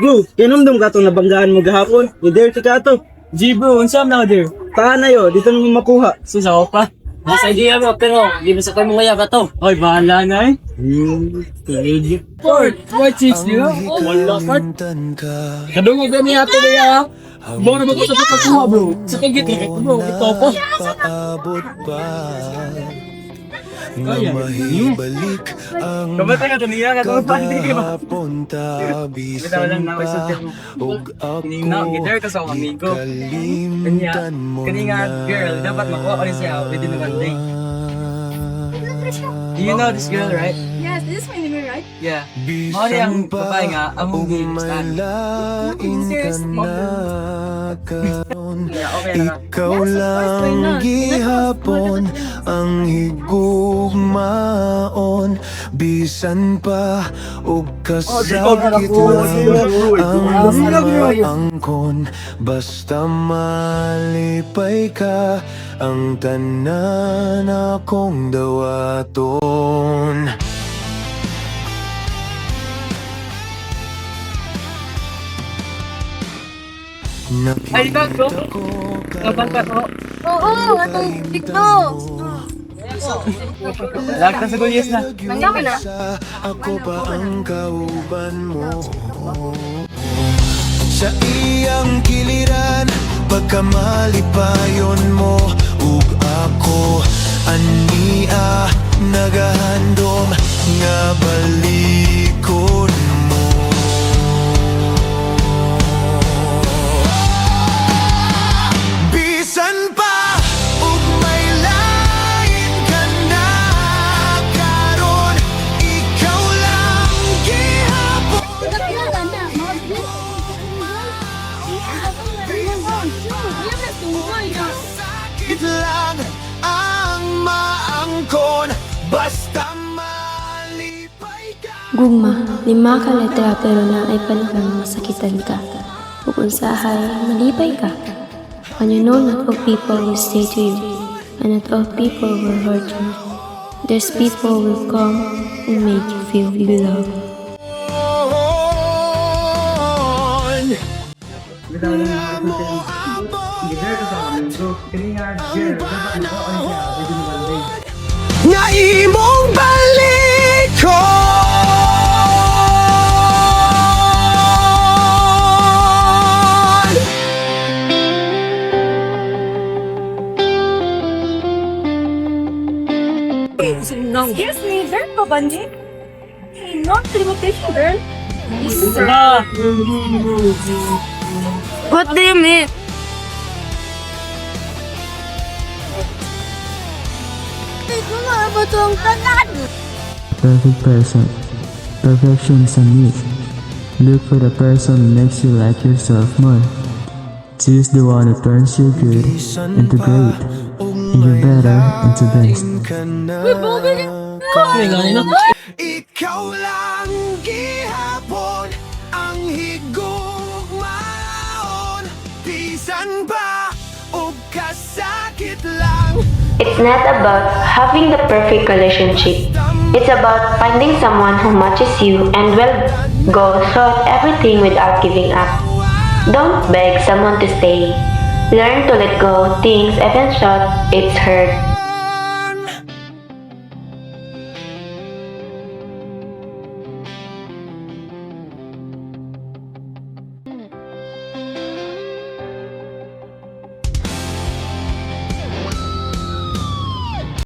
Bro, kinumdum ka itong nabanggaan mo gahapon. I-dare ka to. G bro, unsam na der. Taan na yo, dito nang makuha. Sus ako pa. Nasa idea mo pero di mo sa kay mga yaga to. Oy, bahala na eh. Port, white cheese niyo? Wala port. Kadungog gani ato niya. Mo na ko sa pagkuha bro. Sa kagit bro, ito po. Paabot pa nga mahibalik ang Kamatay ka niya nga kung pandi ka. punta Bitaw lang na bisan sa pa mo. ug ako Kinina, gidare ka sa akong amigo. kalimutan mo Kanya girl, dapat makuha ka rin siya within one day. Do you know this girl, right? Yes, this is my name, right? Yeah. Mali ang babae nga, among gilistan. Umalain ka na karon. Yeah, okay na nga. Ikaw Yes, of course, why lang not? gihapon ang higugmaon bisan pa ug kasakit lang ang angkon basta malipay ka ang tanan akong dawaton. Ay, bago. Nakita ko Kapag ka to. Oo, atong dito. Lag na sa gulyas na. Nandiyan ka na. Ako pa ang kauban mo sa iyang giliran pagkamalipayon mo ug ako ania nagahandom nga balikon mo. Bisan pa ug may lain ka na karon ikaw lang gihapon Nakilala na, mga bilis. sakit lang ang maangkon basta malipay ka. Gugma, 5 ka letra pero na ay panahon masakitan ka. Ug unsahay malipay ka. And you know not all people will stay to you, and not all people will hurt you. There's people will come and make you feel beloved. Bitaw lang na gidare ka sa akong amigo. Kanya girl, dapat makuha ka rin siya within one day. Nga imong balikon. Excuse me, girl pa ba ni? Not limitation, girl. Wala. What do you mean? Ito na ba itong tanan? Perfect person. Perfection is a myth. Look for the person who makes you like yourself more. Choose the one who turns you good into great, and you better into best. Ay, gani na. Ikaw lang gihapon ang higugmaon bisan pa ug kasakit lang. It's not about having the perfect relationship. It's about finding someone who matches you and will go through everything without giving up. Don't beg someone to stay. Learn to let go things even thought it's hurt.